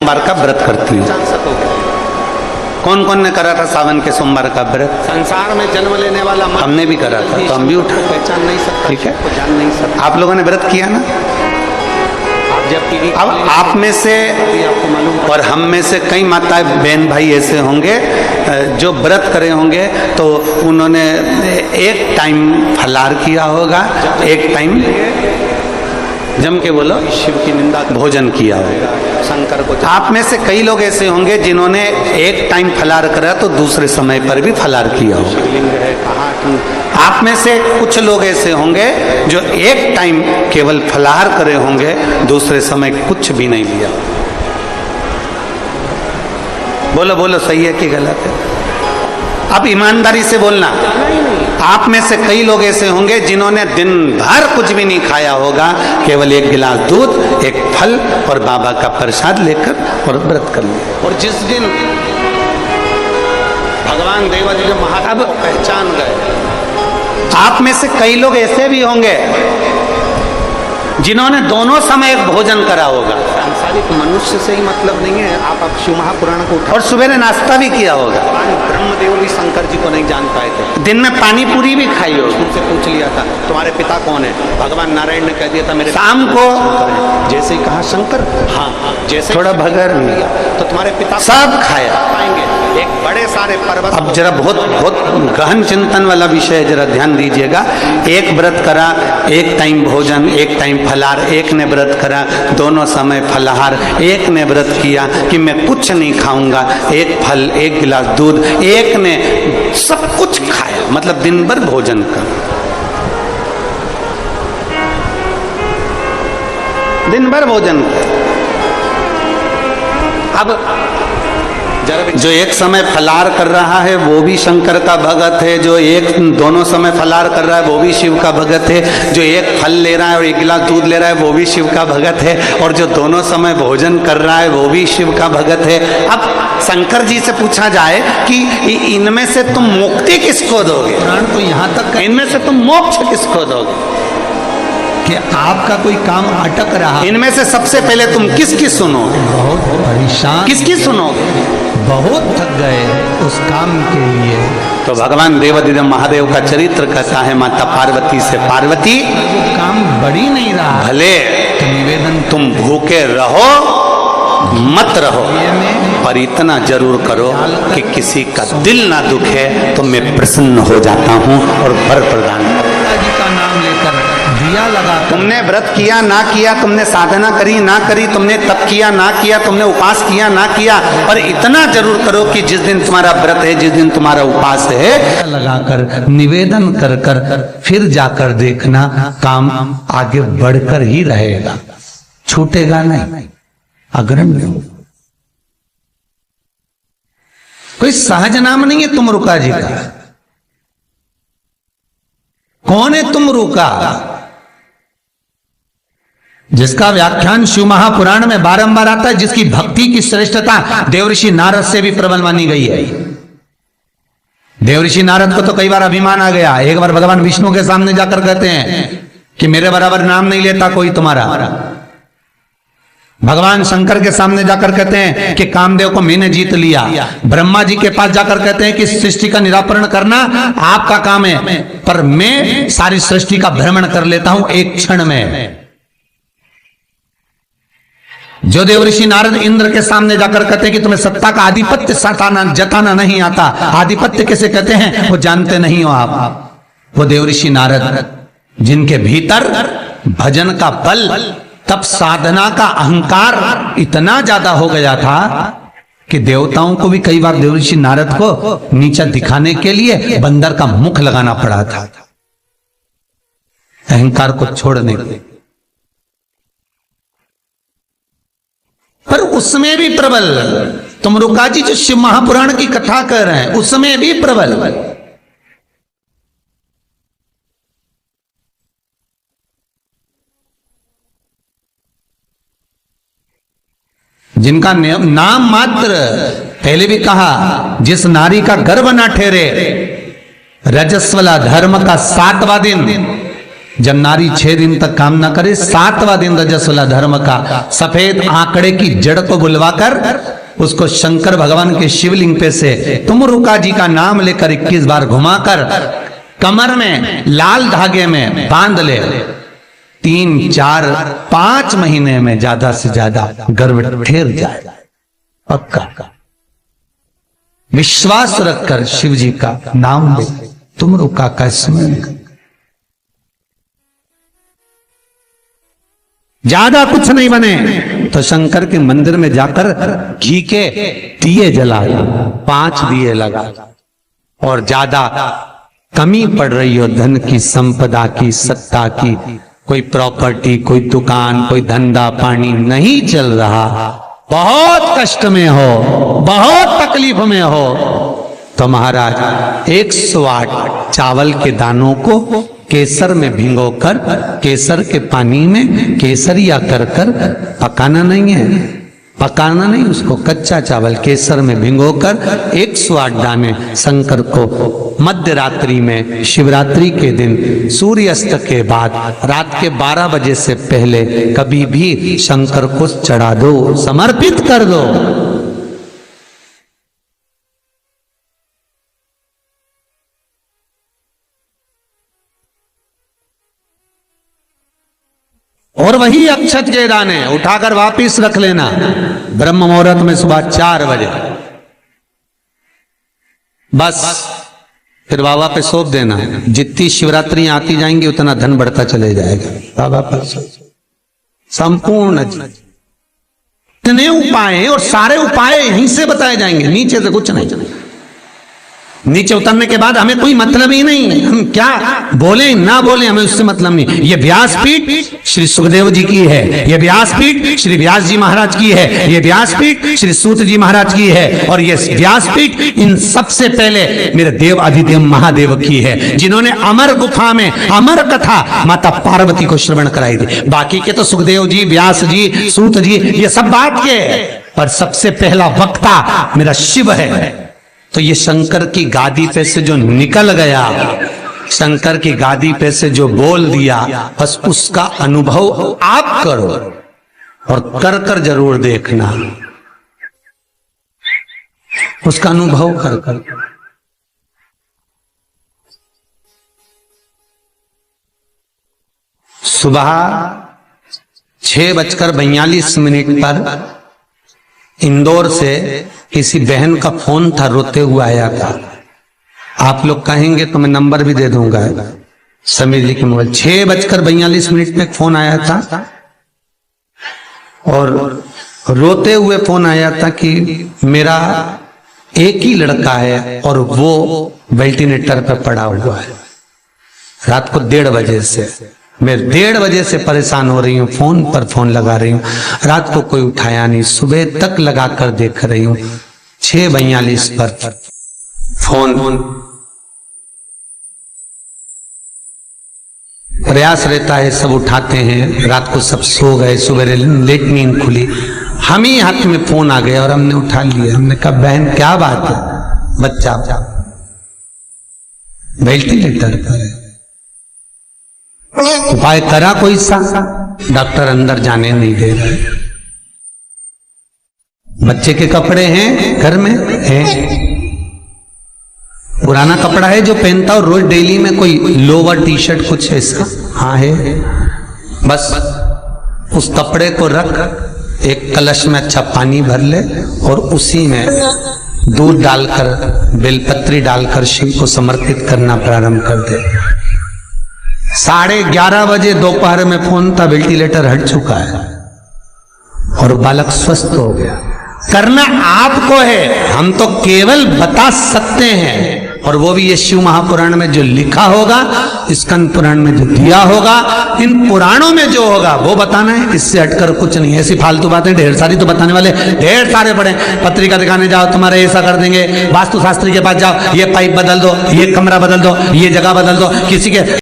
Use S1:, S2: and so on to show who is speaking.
S1: सोमवार का व्रत करती हूँ। कौन कौन ने करा था सावन के सोमवार का व्रत?
S2: संसार में जन्म लेने वाला
S1: हमने भी करा था, तो हम भी उठा।
S2: पहचान नहीं सकता,
S1: ठीक है,
S2: जान नहीं सकता।
S1: आप लोगों ने व्रत किया ना?
S2: आप जब टीवी
S1: अब आप में से
S2: आपको मालूम
S1: और हम में से कई माताएं बहन भाई ऐसे होंगे जो व्रत करे होंगे, तो उन्होंने एक टाइम फलाहार किया होगा, एक टाइम जम के बोलो
S2: शिव की निंदा
S1: भोजन किया होगा।
S2: शंकर को
S1: आप में से कई लोग ऐसे होंगे जिन्होंने एक टाइम फलाहार करा तो दूसरे समय पर भी फलाहार किया होगा।
S2: शिवलिंग है कहा कि
S1: आप में से कुछ लोग ऐसे होंगे जो एक टाइम केवल फलाहार करे होंगे, दूसरे समय कुछ भी नहीं लिया। बोलो बोलो, सही है कि गलत है? अब ईमानदारी से बोलना। आप में से कई लोग ऐसे होंगे जिन्होंने दिन भर कुछ भी नहीं खाया होगा, केवल एक गिलास दूध, एक फल और बाबा का प्रसाद लेकर और व्रत कर लिया।
S2: और जिस दिन भगवान देवादिदेव महादेव को पहचान गए,
S1: आप में से कई लोग ऐसे भी होंगे जिन्होंने दोनों समय भोजन करा होगा
S2: सांसारिक मनुष्य से ही मतलब नहीं है। आप अब शिव महापुराण को उठा,
S1: और सुबह ने नाश्ता भी किया होगा।
S2: भगवान ब्रह्मदेव भी शंकर जी को नहीं जान पाए थे।
S1: दिन में पानी पूरी भी खाई होगी।
S2: उनसे पूछ लिया था तुम्हारे पिता कौन है? भगवान नारायण ने कह दिया था मेरे
S1: शाम को
S2: जैसे ही कहा शंकर, हाँ जैसे
S1: थोड़ा भगर
S2: तो तुम्हारे पिता
S1: सब खाया।
S2: पाएंगे एक बड़े सारे पर्वत।
S1: अब जरा बहुत बहुत गहन चिंतन वाला विषय है, जरा ध्यान दीजिएगा। एक व्रत करा, एक टाइम भोजन, एक टाइम फलाहार, एक ने व्रत करा दोनों समय फलाहार, एक ने व्रत किया कि मैं कुछ नहीं खाऊंगा, एक फल, एक गिलास दूध, एक ने सब कुछ खाया, मतलब दिन भर भोजन कर, दिन भर भोजन कर। अब जो एक समय फलाहार कर रहा है वो भी शंकर का भगत है, जो एक दोनों समय फलाहार कर रहा है वो भी शिव का भगत है, जो एक फल ले रहा है और एक गिलास दूध ले रहा है वो भी शिव का भगत है, और जो दोनों समय भोजन कर रहा है वो भी शिव का भगत है। अब शंकर जी से पूछा जाए कि इनमें से तुम मुक्ति किसको दोगे?
S3: प्राण तो यहाँ तक
S1: इनमें से तुम मोक्ष किसको दोगे
S3: कि आपका कोई काम अटक रहा,
S1: इनमें से सबसे पहले तुम किसकी सुनोगे?
S3: बहुत परेशान,
S1: किसकी सुनोगे?
S3: बहुत थक गए उस काम के लिए।
S1: तो भगवान देवादिदेव महादेव का चरित्र कहता है माता पार्वती से, पार्वती
S3: जो काम बढ़ी नहीं रहा,
S1: भले
S3: तो निवेदन
S1: तुम भूखे रहो मत रहो, पर इतना जरूर करो कि किसी का दिल ना दुखे, तो मैं प्रसन्न हो जाता हूँ और वर प्रदान करता हूं।
S3: जी का नाम लेकर दिया लगा,
S1: तुमने व्रत किया ना किया, तुमने साधना करी ना करी, तुमने तप किया ना किया, तुमने उपास किया ना किया, पर इतना जरूर करो कि जिस दिन तुम्हारा व्रत है, जिस दिन तुम्हारा उपास है,
S3: लगाकर निवेदन कर कर फिर जाकर देखना काम आगे बढ़कर ही रहेगा, छूटेगा नहीं, अग्रणी हो। कोई सहज नाम नहीं है तुमरुका जी का। कौन है तुमरुका? जिसका व्याख्यान शिव महापुराण में बारंबार आता है, जिसकी भक्ति की श्रेष्ठता देवऋषि नारद से भी प्रबल मानी गई है। देवऋषि नारद को तो कई बार अभिमान आ गया। एक बार भगवान विष्णु के सामने जाकर कहते हैं कि मेरे बराबर नाम नहीं लेता कोई तुम्हारा। भगवान शंकर के सामने जाकर कहते हैं कि कामदेव को मैंने जीत लिया। ब्रह्मा जी के पास जाकर कहते हैं कि सृष्टि का निराकरण करना आपका काम है, पर मैं सारी सृष्टि का भ्रमण कर लेता हूं एक क्षण में। जो देवऋषि नारद इंद्र के सामने जाकर कहते हैं कि तुम्हें सत्ता का आधिपत्य जताना नहीं आता, आधिपत्य कैसे कहते हैं वो जानते नहीं हो आप। वो देवऋषि नारद जिनके भीतर भजन का बल, तब साधना का अहंकार इतना ज्यादा हो गया था कि देवताओं को भी कई बार देवऋषि नारद को नीचा दिखाने के लिए बंदर का मुख लगाना पड़ा था, अहंकार को छोड़ने के लिए। पर उसमें भी प्रबल, तुमरुका जी जो शिव महापुराण की कथा कर रहे हैं उसमें भी प्रबल, जिनका नाम मात्र, पहले भी कहा, जिस नारी का गर्भ ना ठहरे, रजस्वला धर्म का 7वां दिन, जब नारी 6 दिन तक काम ना करे, 7वां दिन रजस्वला धर्म का सफेद आंकड़े की जड़ को बुलवाकर उसको शंकर भगवान के शिवलिंग पे से तुमरुका जी का नाम लेकर 21 बार घुमाकर कमर में लाल धागे में बांध ले। 3, 4, 5 महीने में ज्यादा से ज्यादा गर्भ ठहर जाए, पक्का। विश्वास रखकर शिव जी का नाम ले, तुमरुका का स्मरण कर। ज्यादा कुछ नहीं बने तो शंकर के मंदिर में जाकर घी के दिए जला, 5 दिए लगा। और ज्यादा कमी पड़ रही हो धन की, संपदा की, सत्ता की, कोई प्रॉपर्टी, कोई दुकान, कोई धंधा पानी नहीं चल रहा, बहुत कष्ट में हो, बहुत तकलीफ में हो, तो महाराज 108 चावल के दानों को केसर में भिगोकर, केसर के पानी में केसरिया कर कर, पकाना नहीं है, पकाना नहीं, उसको कच्चा चावल केसर में भिगोकर 108 दाने शंकर को मध्य रात्रि में, शिवरात्रि के दिन सूर्यास्त के बाद, रात के 12 बजे से पहले कभी भी शंकर को चढ़ा दो, समर्पित कर दो। और वही अक्षत के दाने उठाकर वापिस रख लेना ब्रह्म मुहूर्त में सुबह 4 बजे, बस फिर बाबा पे सौंप देना। जितनी शिवरात्रि आती जाएंगी उतना धन बढ़ता चले जाएगा। बाबा पर संपूर्ण इतने उपाय हैं और सारे उपाय यहीं से बताए जाएंगे, नीचे से कुछ नहीं। नीचे उतरने के बाद हमें कोई मतलब ही नहीं, हम क्या बोले ना बोले हमें उससे मतलब नहीं। ये व्यासपीठ श्री सुखदेव जी की है, ये व्यासपीठ श्री व्यास जी महाराज की है, ये व्यासपीठ श्री सूत जी महाराज की है, और ये व्यासपीठ इन सबसे पहले मेरे देव अधिदेव महादेव की है, जिन्होंने अमर गुफा में अमर कथा माता पार्वती को श्रवण कराई थी। बाकी के तो सुखदेव जी, व्यास जी, सूत जी, ये सब बात के, पर सबसे पहला वक्ता मेरा शिव है। तो ये शंकर की गादी पे से जो निकल गया, शंकर की गादी पे से जो बोल दिया, बस उसका अनुभव आप करो और कर कर जरूर देखना, उसका अनुभव कर कर। सुबह 6:42 पर इंदौर से किसी बहन का फोन था, रोते हुआ आया था। आप लोग कहेंगे तो मैं नंबर भी दे दूंगा, समीर जी के मोबाइल। 6:42 में फोन आया था और रोते हुए फोन आया था कि मेरा एक ही लड़का है और वो वेंटिलेटर पर पड़ा हुआ है। रात को 1:30 बजे से मैं 1:30 बजे से परेशान हो रही हूँ, फोन पर फोन लगा रही हूँ, रात को कोई उठाया नहीं, सुबह तक लगा कर देख रही हूँ। 6:42 पर फोन, प्रयास रहता है सब उठाते हैं, रात को सब सो गए, सुबह लेट नींद खुली, हम ही हाथ में फोन आ गया और हमने उठा लिया। हमने कहा बहन क्या बात है, बच्चा वेंटिलेटर पर है, उपाय करा कोई सा? डॉक्टर अंदर जाने नहीं दे रहे। बच्चे के कपड़े हैं घर में, हैं पुराना कपड़ा है जो पहनता और रोज डेली में, कोई लोवर टी शर्ट कुछ ऐसा? हाँ है। बस उस कपड़े को रख, एक कलश में अच्छा पानी भर ले और उसी में दूध डालकर, बेलपत्री डालकर शिव को समर्पित करना प्रारंभ कर दे। 11:30 बजे दोपहर में फोन था, वेंटिलेटर हट चुका है और बालक स्वस्थ हो गया। करना आपको है, हम तो केवल बता सकते हैं, और वो भी ये शिव महापुराण में जो लिखा होगा, स्कंद पुराण में जो दिया होगा, इन पुराणों में जो होगा वो बताना है, इससे हटकर कुछ नहीं। ऐसी फालतू बातें ढेर सारी तो बताने वाले ढेर सारे पड़े। पत्रिका दिखाने जाओ, तुम्हारे ऐसा कर देंगे, वास्तु शास्त्री के पास जाओ, ये पाइप बदल दो, ये कमरा बदल दो, ये जगह बदल दो, किसी के